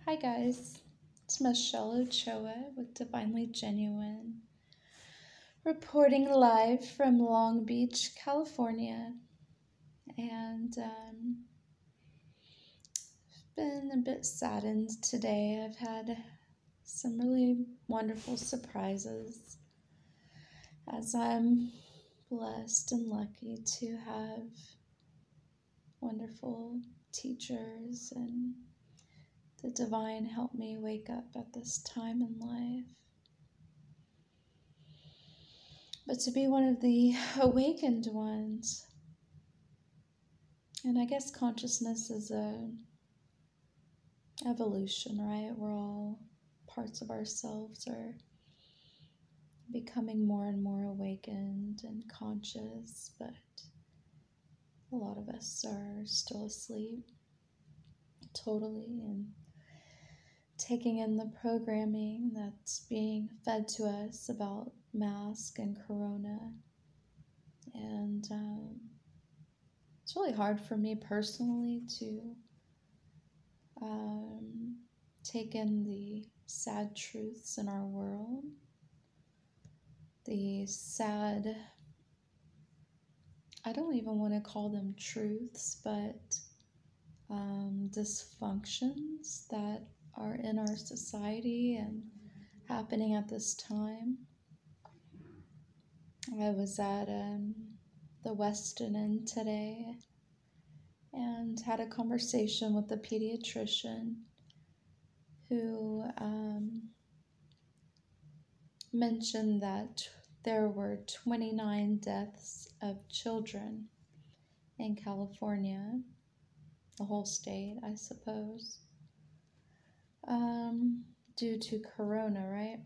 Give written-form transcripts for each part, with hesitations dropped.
Hi guys, it's Michelle Ochoa with Divinely Genuine, reporting live from Long Beach, California. And I've been a bit saddened today. I've had some really wonderful surprises as I'm blessed and lucky to have wonderful teachers, and the divine helped me wake up at this time in life. But to be one of the awakened ones, and I guess consciousness is a evolution, right? We're all parts of ourselves are becoming more and more awakened and conscious, but a lot of us are still asleep totally and taking in the programming that's being fed to us about mask and corona. And it's really hard for me personally to take in the sad truths in our world, the sad, I don't even want to call them truths, but dysfunctions that are in our society and happening at this time. I was at the Westin Inn today and had a conversation with a pediatrician who mentioned that there were 29 deaths of children in California, the whole state, I suppose, due to corona, right?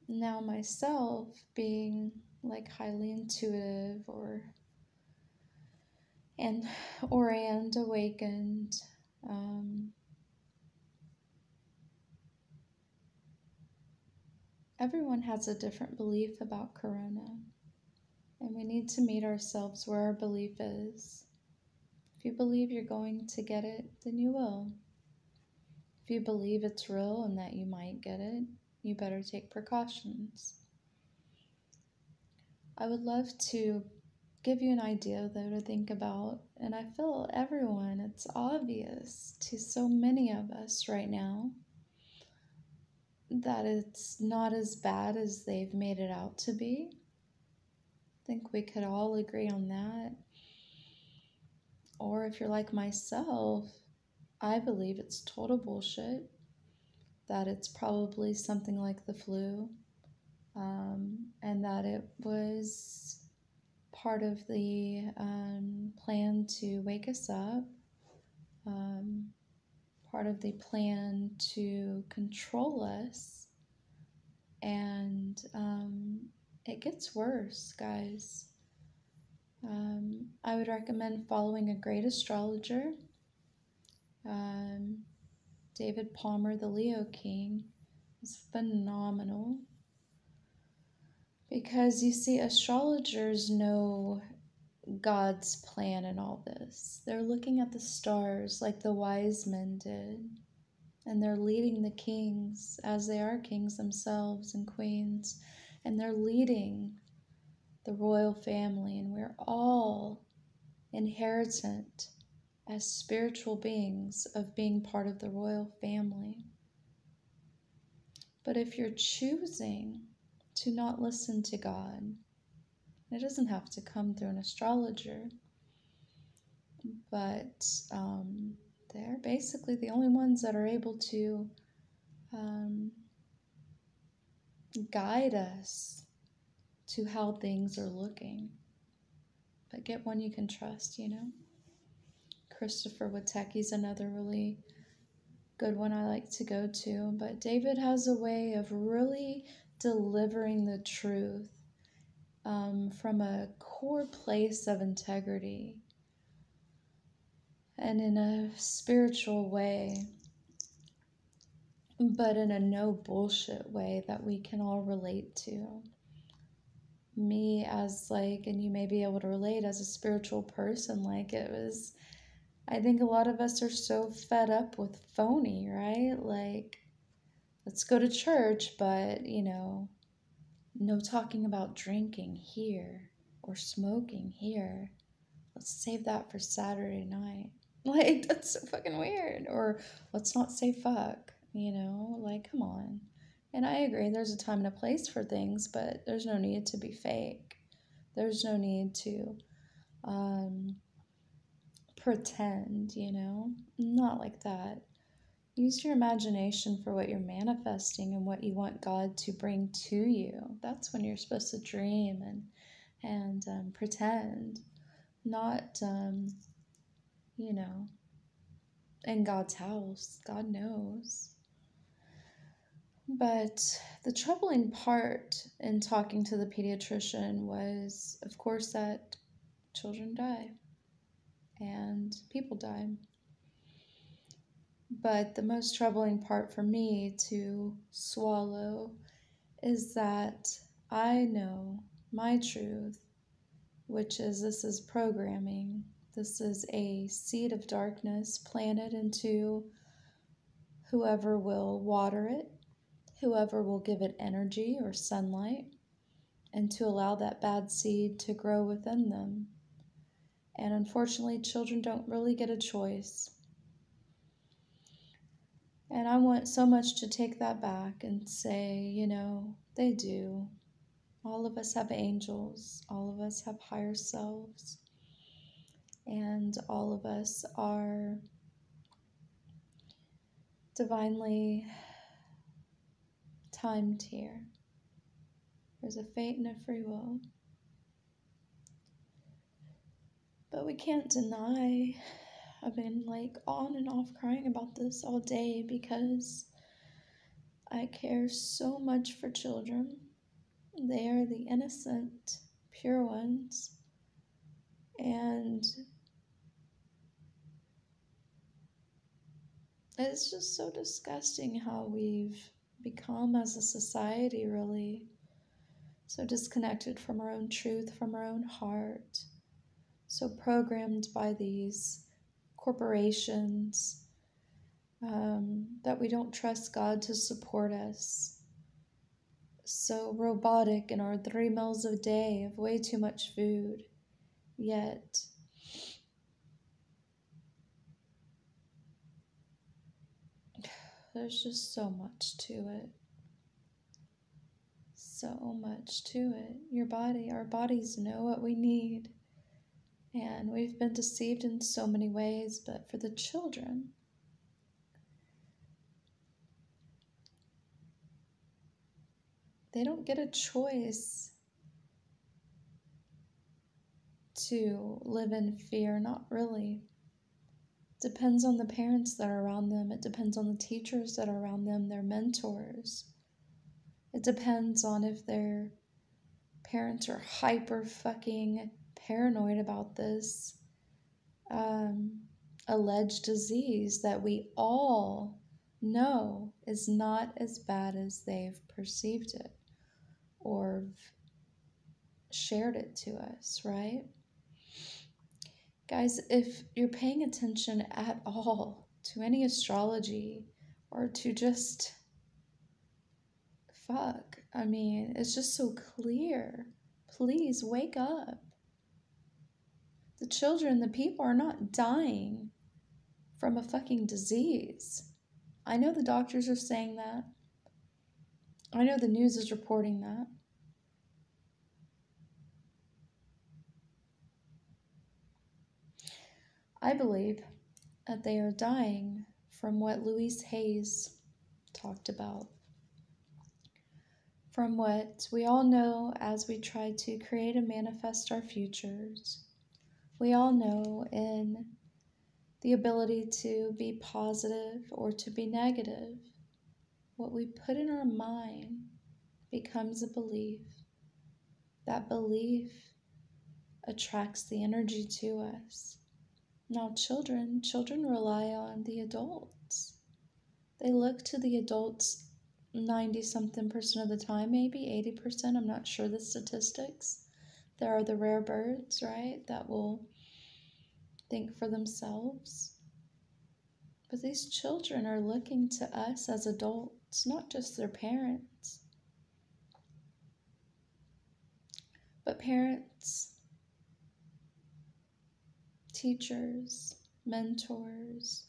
Now, myself being like highly intuitive and awakened, everyone has a different belief about corona, and we need to meet ourselves where our belief is. If you believe you're going to get it, then you will. If you believe it's real and that you might get it, you better take precautions. I would love to give you an idea, though, to think about, and I feel everyone, it's obvious to so many of us right now that it's not as bad as they've made it out to be. I think we could all agree on that. Or if you're like myself, I believe it's total bullshit, that it's probably something like the flu, and that it was part of the plan to wake us up, part of the plan to control us, and it gets worse, guys. I would recommend following a great astrologer, David Palmer, the Leo King, is phenomenal. Because you see, astrologers know God's plan in all this. They're looking at the stars like the wise men did, and they're leading the kings as they are kings themselves and queens, and they're leading the royal family, and we're all inheritant as spiritual beings of being part of the royal family. But if you're choosing to not listen to God, it doesn't have to come through an astrologer, but they're basically the only ones that are able to guide us to how things are looking. But get one you can trust, you know? Christopher Witecki's another really good one I like to go to. But David has a way of really delivering the truth from a core place of integrity and in a spiritual way, but in a no bullshit way that we can all relate to. Me as and you may be able to relate as a spiritual person, it was I think a lot of us are so fed up with phony, right? Like, let's go to church, but, no talking about drinking here or smoking here. Let's save that for Saturday night. Like, that's so fucking weird. Or let's not say fuck, Like, come on. And I agree, there's a time and a place for things, but there's no need to be fake. There's no need to pretend, Not like that. Use your imagination for what you're manifesting and what you want God to bring to you. That's when you're supposed to dream and pretend, not, in God's house. God knows. But the troubling part in talking to the pediatrician was, of course, that children die and people die. But the most troubling part for me to swallow is that I know my truth, which is this is programming. This is a seed of darkness planted into whoever will water it, whoever will give it energy or sunlight, and to allow that bad seed to grow within them. And unfortunately, children don't really get a choice. And I want so much to take that back and say, they do. All of us have angels. All of us have higher selves. And all of us are divinely timed here. There's a fate and a free will. But we can't deny. I've been on and off crying about this all day because I care so much for children. They are the innocent, pure ones. And it's just so disgusting how we've become as a society, really. So disconnected from our own truth, from our own heart. So programmed by these corporations that we don't trust God to support us. So robotic in our 3 meals a day of way too much food. Yet there's just so much to it. So much to it. Our bodies know what we need. And we've been deceived in so many ways, but for the children, they don't get a choice to live in fear, not really. It depends on the parents that are around them. It depends on the teachers that are around them, their mentors. It depends on if their parents are hyper fucking paranoid about this alleged disease that we all know is not as bad as they've perceived it or shared it to us, right? Guys, if you're paying attention at all to any astrology or to just it's just so clear. Please wake up. The children, the people are not dying from a fucking disease. I know the doctors are saying that. I know the news is reporting that. I believe that they are dying from what Louise Hayes talked about. From what we all know as we try to create and manifest our futures. We all know in the ability to be positive or to be negative. What we put in our mind becomes a belief. That belief attracts the energy to us. Now children rely on the adults. They look to the adults 90-something% of the time, maybe 80%. I'm not sure the statistics. There are the rare birds, right, think for themselves. But these children are looking to us as adults, not just their parents. But parents, teachers, mentors,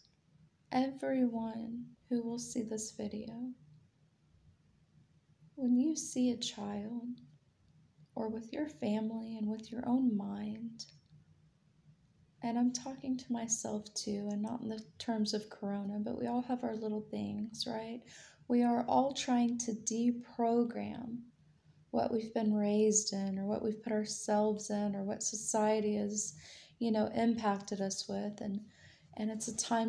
everyone who will see this video, when you see a child, or with your family and with your own mind, and I'm talking to myself too, and not in the terms of Corona, but we all have our little things, right? We are all trying to deprogram what we've been raised in, or what we've put ourselves in, or what society has, impacted us with. And it's a time